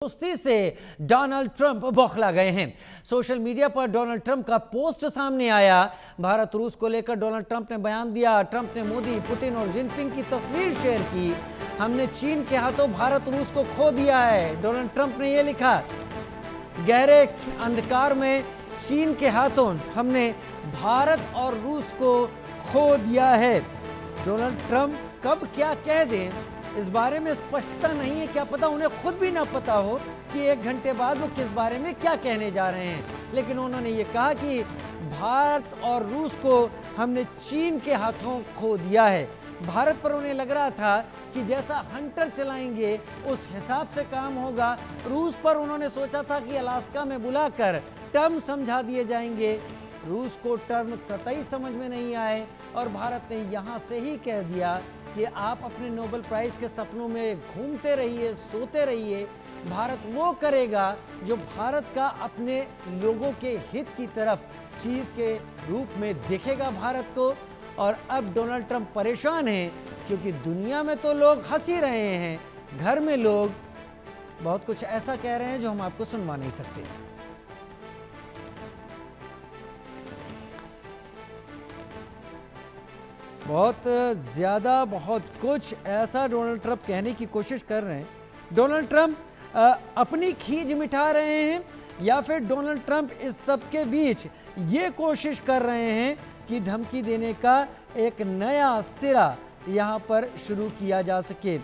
दोस्ती से Donald Trump बौखला गए हैं। सोशल मीडिया पर डोनाल्ड ट्रंप का पोस्ट सामने आया। भारत रूस को लेकर डोनाल्ड ट्रंप ने बयान दिया। ट्रंप ने मोदी, पुतिन और जिनपिंग की तस्वीर शेयर की। हमने चीन के हाथों भारत रूस को खो दिया है, डोनाल्ड ट्रंप ने यह लिखा। गहरे अंधकार में चीन के हाथों हमने भारत और रूस को खो दिया है। डोनाल्ड ट्रंप कब क्या कह दें इस बारे में स्पष्टता नहीं है। क्या पता उन्हें खुद भी ना पता हो कि 1 घंटे बाद वो किस बारे में क्या कहने जा रहे हैं। लेकिन उन्होंने ये कहा कि भारत और रूस को हमने चीन के हाथों खो दिया है। भारत पर उन्हें लग रहा था कि जैसा हंटर चलाएंगे उस हिसाब से काम होगा। रूस पर उन्होंने सोचा था कि अलास्का में बुलाकर टर्म समझा दिए जाएंगे। रूस को टर्म कतई समझ में नहीं आए और भारत ने यहाँ से ही कह दिया कि आप अपने नोबेल प्राइज के सपनों में घूमते रहिए, सोते रहिए। भारत वो करेगा जो भारत का अपने लोगों के हित की तरफ चीज के रूप में दिखेगा भारत को। और अब डोनाल्ड ट्रंप परेशान हैं क्योंकि दुनिया में तो लोग हंस ही रहे हैं, घर में लोग बहुत कुछ ऐसा कह रहे हैं जो हम आपको सुनवा नहीं सकते। बहुत ज़्यादा बहुत कुछ ऐसा डोनाल्ड ट्रंप कहने की कोशिश कर रहे हैं। डोनाल्ड ट्रंप अपनी खींच मिटा रहे हैं या फिर डोनाल्ड ट्रंप इस सब के बीच ये कोशिश कर रहे हैं कि धमकी देने का एक नया सिरा यहाँ पर शुरू किया जा सके।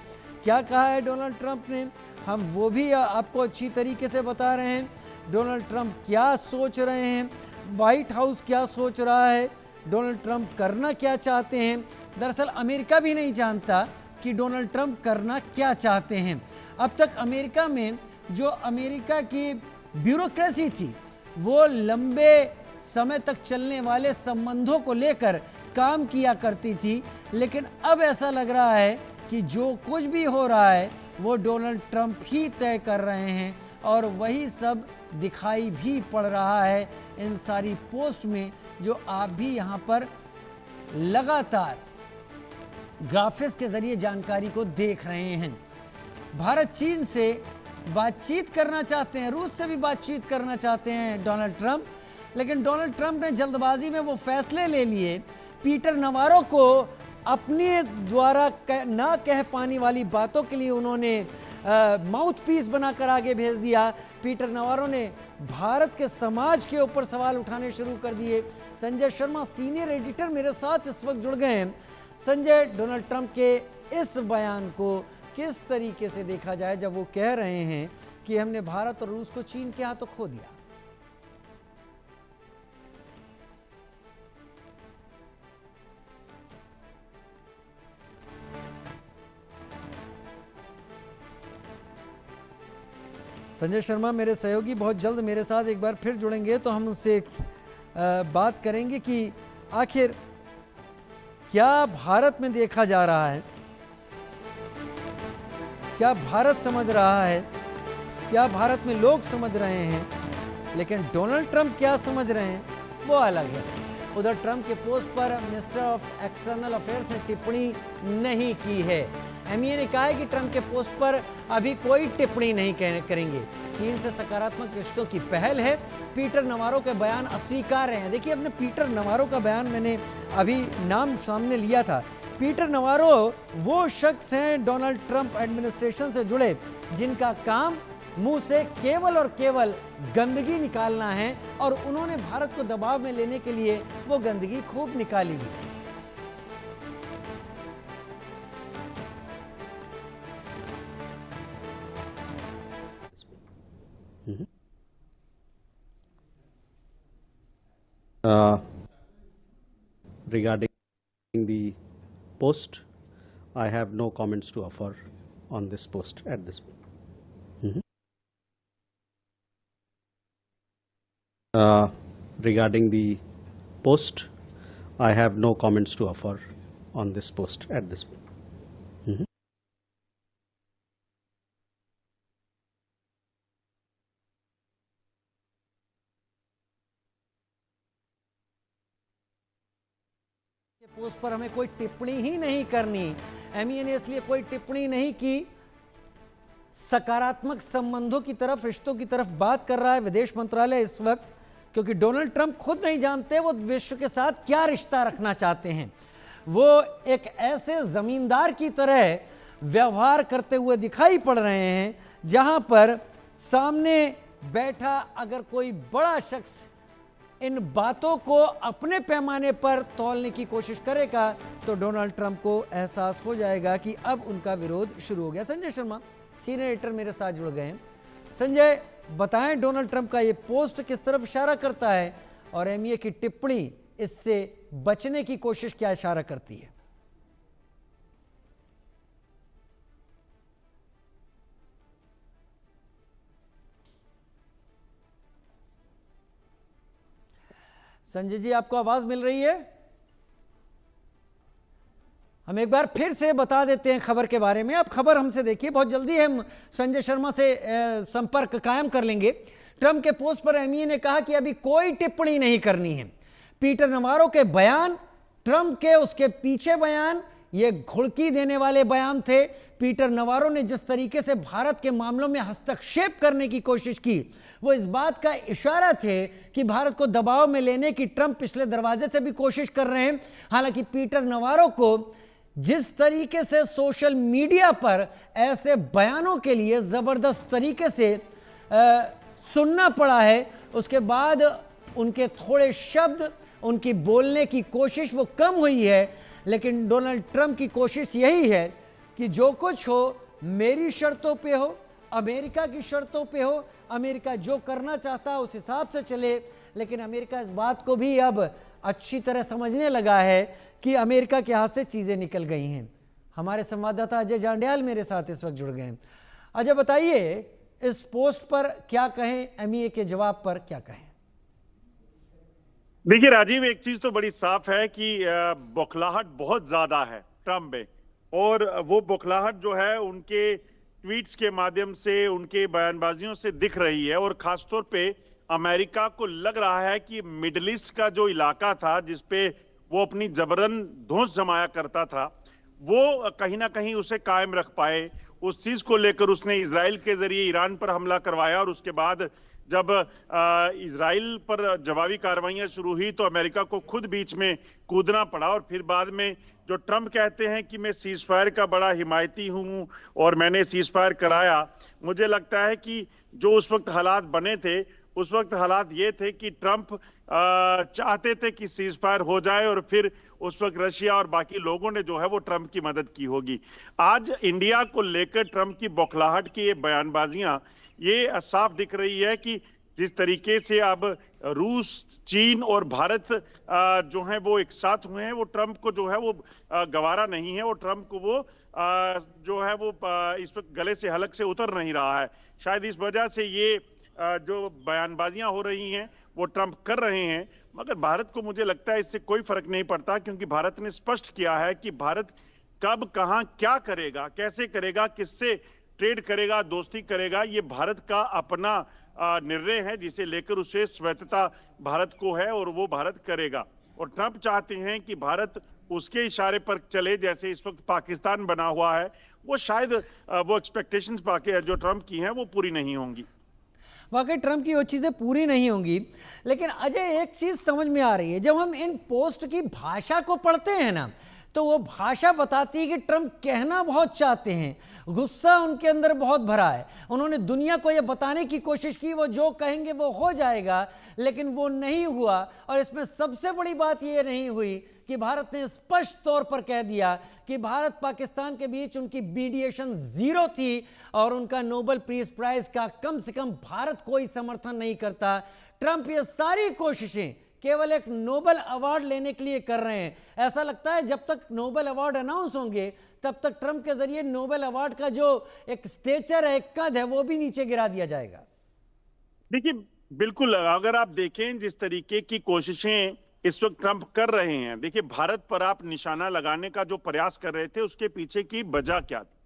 क्या कहा है डोनाल्ड ट्रंप ने, हम वो भी आपको अच्छी तरीके से बता रहे हैं। डोनाल्ड ट्रंप क्या सोच रहे हैं, व्हाइट हाउस क्या सोच रहा है, डोनाल्ड ट्रंप करना क्या चाहते हैं। दरअसल अमेरिका भी नहीं जानता कि डोनाल्ड ट्रंप करना क्या चाहते हैं। अब तक अमेरिका में जो अमेरिका की ब्यूरोक्रेसी थी वो लंबे समय तक चलने वाले संबंधों को लेकर काम किया करती थी, लेकिन अब ऐसा लग रहा है कि जो कुछ भी हो रहा है वो डोनाल्ड ट्रंप ही तय कर रहे हैं और वही सब दिखाई भी पड़ रहा है इन सारी पोस्ट में जो आप भी यहाँ पर लगातार ग्राफिक्स के जरिए जानकारी को देख रहे हैं। भारत चीन से बातचीत करना चाहते हैं, रूस से भी बातचीत करना चाहते हैं डोनाल्ड ट्रंप, लेकिन डोनाल्ड ट्रंप ने जल्दबाजी में वो फैसले ले लिए। पीटर नवारो को अपने द्वारा ना कह पाने वाली बातों के लिए उन्होंने माउथ पीस बनाकर आगे भेज दिया। पीटर नवारो ने भारत के समाज के ऊपर सवाल उठाने शुरू कर दिए। संजय शर्मा सीनियर एडिटर मेरे साथ इस वक्त जुड़ गए हैं। संजय, डोनाल्ड ट्रंप के इस बयान को किस तरीके से देखा जाए जब वो कह रहे हैं कि हमने भारत और रूस को चीन के हाथों खो दिया? संजय शर्मा मेरे सहयोगी बहुत जल्द मेरे साथ एक बार फिर जुड़ेंगे तो हम उनसे बात करेंगे कि आखिर क्या भारत में देखा जा रहा है, क्या भारत समझ रहा है, क्या भारत में लोग समझ रहे हैं, लेकिन डोनाल्ड ट्रंप क्या समझ रहे हैं वो अलग है। उधर ट्रंप के पोस्ट पर मिनिस्टर ऑफ एक्सटर्नल अफेयर्स ने टिप्पणी नहीं की है। एमईए ने कहा है कि ट्रंप के पोस्ट पर अभी कोई टिप्पणी नहीं करेंगे। चीन से सकारात्मक रिश्तों की पहल है। पीटर नवारो के बयान अस्वीकार्य हैं। देखिए, अपने पीटर नवारो का बयान मैंने अभी नाम सामने लिया था। पीटर नवारो वो शख्स हैं डोनाल्ड ट्रंप एडमिनिस्ट्रेशन से जुड़े जिनका काम मुंह से केवल और केवल गंदगी निकालना है और उन्होंने भारत को दबाव में लेने के लिए वो गंदगी खूब निकाली भी। Regarding the post, I have no comments to offer on this post at this point. Regarding the post, I have no comments to offer on this post at this point. Post पर हमें कोई टिप्पणी ही नहीं करनी। MEA ने इसलिए कोई टिप्पणी नहीं की सकारात्मक संबंधों की तरफ, रिश्तों की तरफ बात कर रहा है विदेश मंत्रालय इस वक्त, क्योंकि डोनाल्ड ट्रंप खुद नहीं जानते वो विश्व के साथ क्या रिश्ता रखना चाहते हैं। वो एक ऐसे जमींदार की तरह व्यवहार करते हुए दिखाई पड़ रहे हैं जहां पर सामने बैठा अगर कोई बड़ा शख्स इन बातों को अपने पैमाने पर तौलने की कोशिश करेगा तो डोनाल्ड ट्रंप को एहसास हो जाएगा कि अब उनका विरोध शुरू हो गया। संजय शर्मा सीनियर एडिटर मेरे साथ जुड़ गए हैं। संजय, बताएं डोनाल्ड ट्रंप का ये पोस्ट किस तरफ इशारा करता है और एमईए की टिप्पणी इससे बचने की कोशिश क्या इशारा करती है? संजय जी, आपको आवाज मिल रही है? हम एक बार फिर से बता देते हैं खबर के बारे में। आप खबर हमसे देखिए, बहुत जल्दी हम संजय शर्मा से संपर्क कायम कर लेंगे। ट्रंप के पोस्ट पर एमईए ने कहा कि अभी कोई टिप्पणी नहीं करनी है। पीटर नवारो के बयान, ट्रंप के उसके पीछे बयान, ये घुड़की देने वाले बयान थे। पीटर नवारो ने जिस तरीके से भारत के मामलों में हस्तक्षेप करने की कोशिश की, वो इस बात का इशारा थे कि भारत को दबाव में लेने की ट्रंप पिछले दरवाजे से भी कोशिश कर रहे हैं। हालांकि पीटर नवारो को जिस तरीके से सोशल मीडिया पर ऐसे बयानों के लिए जबरदस्त तरीके से सुनना पड़ा है, उसके बाद उनके थोड़े शब्द, उनकी बोलने की कोशिश वो कम हुई है। लेकिन डोनाल्ड ट्रंप की कोशिश यही है कि जो कुछ हो मेरी शर्तों पे हो, अमेरिका की शर्तों पे हो, अमेरिका जो करना चाहता है उस हिसाब से चले। लेकिन अमेरिका इस बात को भी अब अच्छी तरह समझने लगा है कि अमेरिका के हाथ से चीजें निकल गई हैं। हमारे संवाददाता अजय जांड्याल मेरे साथ इस वक्त जुड़ गए हैं। अजय, बताइए इस पोस्ट पर क्या कहें, एमईए के जवाब पर क्या कहें? देखिए राजीव, एक चीज तो बड़ी साफ है कि बौखलाहट बहुत ज्यादा है ट्रंप में, और वो बौखलाहट जो है उनके ट्वीट्स के माध्यम से, उनके बयानबाजियों से दिख रही है। और खासतौर पे अमेरिका को लग रहा है कि मिडिल ईस्ट का जो इलाका था जिसपे वो अपनी जबरन धौंस जमाया करता था, वो कहीं ना कहीं उसे कायम रख पाए। उस चीज को लेकर उसने इजराइल के जरिए ईरान पर हमला करवाया, और उसके बाद जब इजराइल पर जवाबी कार्रवाइयां शुरू हुई तो अमेरिका को खुद बीच में कूदना पड़ा। और फिर बाद में जो ट्रंप कहते हैं कि मैं सीज फायर का बड़ा हिमायती हूं और मैंने सीज फायर कराया, मुझे लगता है कि जो उस वक्त हालात बने थे, उस वक्त हालात ये थे कि ट्रंप चाहते थे कि सीज फायर हो जाए और फिर उस वक्त रशिया और बाकी लोगों ने जो है वो ट्रंप की मदद की होगी। आज इंडिया को लेकर ट्रंप की बौखलाहट की ये बयानबाजियां, ये साफ दिख रही है कि जिस तरीके से अब रूस, चीन और भारत जो है वो एक साथ हुए हैं, वो ट्रंप को जो है वो गवारा नहीं है, और ट्रंप को वो जो है वो इस वक्त गले से हलक से उतर नहीं रहा है। शायद इस वजह से ये जो बयानबाजियां हो रही हैं वो ट्रंप कर रहे हैं, मगर भारत को मुझे लगता है इससे कोई फर्क नहीं पड़ता, क्योंकि भारत ने स्पष्ट किया है कि भारत कब, कहां, क्या करेगा, कैसे करेगा, किससे ट्रेड करेगा, दोस्ती करेगा, ये भारत का अपना निर्णय है जिसे लेकर उसे स्वायत्तता भारत को है और वो भारत करेगा। और ट्रंप चाहते हैं कि भारत उसके इशारे पर चले, जैसे इस वक्त पाकिस्तान बना हुआ है। वो शायद वो एक्सपेक्टेशंस जो ट्रंप की हैं वो पूरी नहीं होंगी। वाकई ट्रंप की वो चीज़ें पूरी नहीं होंगी। लेकिन अजय, एक चीज़ समझ में आ रही है, जब हम इन पोस्ट की भाषा को पढ़ते हैं ना, तो वो भाषा बताती है कि ट्रंप कहना बहुत चाहते हैं, गुस्सा उनके अंदर बहुत भरा है। उन्होंने दुनिया को ये बताने की कोशिश की वो जो कहेंगे वो हो जाएगा, लेकिन वो नहीं हुआ। और इसमें सबसे बड़ी बात ये नहीं हुई कि भारत ने स्पष्ट तौर पर कह दिया कि भारत पाकिस्तान के बीच उनकी मीडिएशन जीरो थी और उनका नोबेल पीस प्राइज का कम से कम भारत कोई समर्थन नहीं करता। ट्रंप ये सारी कोशिशें केवल एक नोबेल अवार्ड लेने के लिए कर रहे हैं। ऐसा लगता है जब तक नोबेल अवार्ड अनाउंस होंगे तब तक ट्रंप के जरिए नोबेल अवार्ड का जो एक स्टेचर है, एक कद है, वो भी नीचे गिरा दिया जाएगा। देखिए बिल्कुल, अगर आप देखें जिस तरीके की कोशिशें इस वक्त ट्रंप कर रहे हैं, देखिए भारत पर आप निशाना लगाने का जो प्रयास कर रहे थे उसके पीछे की वजह क्या थी?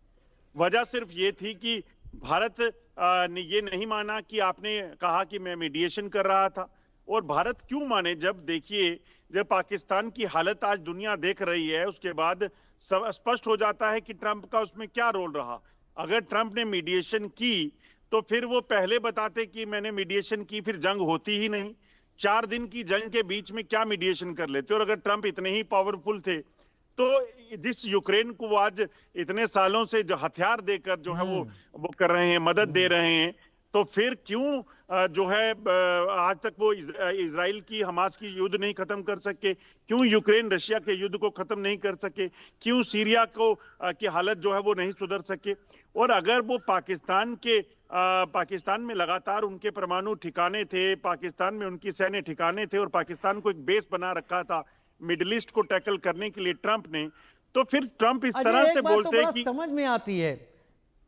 वजह सिर्फ ये थी कि भारत ने ये नहीं माना कि आपने कहा कि मैं मीडिएशन कर रहा था। और भारत क्यों माने? जब देखिए, जब पाकिस्तान की हालत आज दुनिया देख रही है, उसके बाद सब स्पष्ट हो जाता है कि ट्रंप का उसमें क्या रोल रहा। अगर ट्रंप ने मीडिएशन की तो फिर वो पहले बताते कि मैंने मीडिएशन की, फिर जंग होती ही नहीं। 4 दिन की जंग के बीच में क्या मीडिएशन कर लेते? और अगर ट्रंप इतने ही पावरफुल थे तो जिस यूक्रेन को वो आज इतने सालों से जो हथियार देकर जो है वो कर रहे हैं, मदद दे रहे हैं, तो फिर क्यों जो है आज तक वो इजराइल की हमास की युद्ध नहीं खत्म कर सके? क्यों यूक्रेन रशिया के युद्ध को खत्म नहीं कर सके? क्यों सीरिया को की हालत जो है वो नहीं सुधर सके? और अगर वो पाकिस्तान में लगातार उनके परमाणु ठिकाने थे, पाकिस्तान में उनकी सैन्य ठिकाने थे और पाकिस्तान को एक बेस बना रखा था मिडिल ईस्ट को टैकल करने के लिए ट्रंप ने, तो फिर ट्रंप इस तरह से बोलते हैं कि समझ में आती है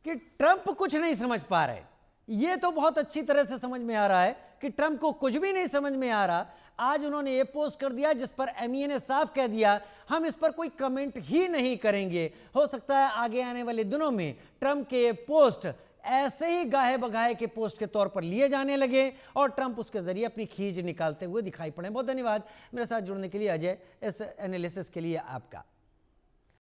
कि ट्रंप कुछ नहीं समझ पा रहे। ये तो बहुत अच्छी तरह से समझ में आ रहा है कि ट्रंप को कुछ भी नहीं समझ में आ रहा। आज उन्होंने ये पोस्ट कर दिया जिस पर एमईए ने साफ कह दिया हम इस पर कोई कमेंट ही नहीं करेंगे। हो सकता है आगे आने वाले दिनों में ट्रंप के ये पोस्ट ऐसे ही गाहे बगाहे के पोस्ट के तौर पर लिए जाने लगे और ट्रंप उसके जरिए अपनी खींच निकालते हुए दिखाई पड़े। बहुत धन्यवाद मेरे साथ जुड़ने के लिए अजय, इस एनालिसिस के लिए आपका।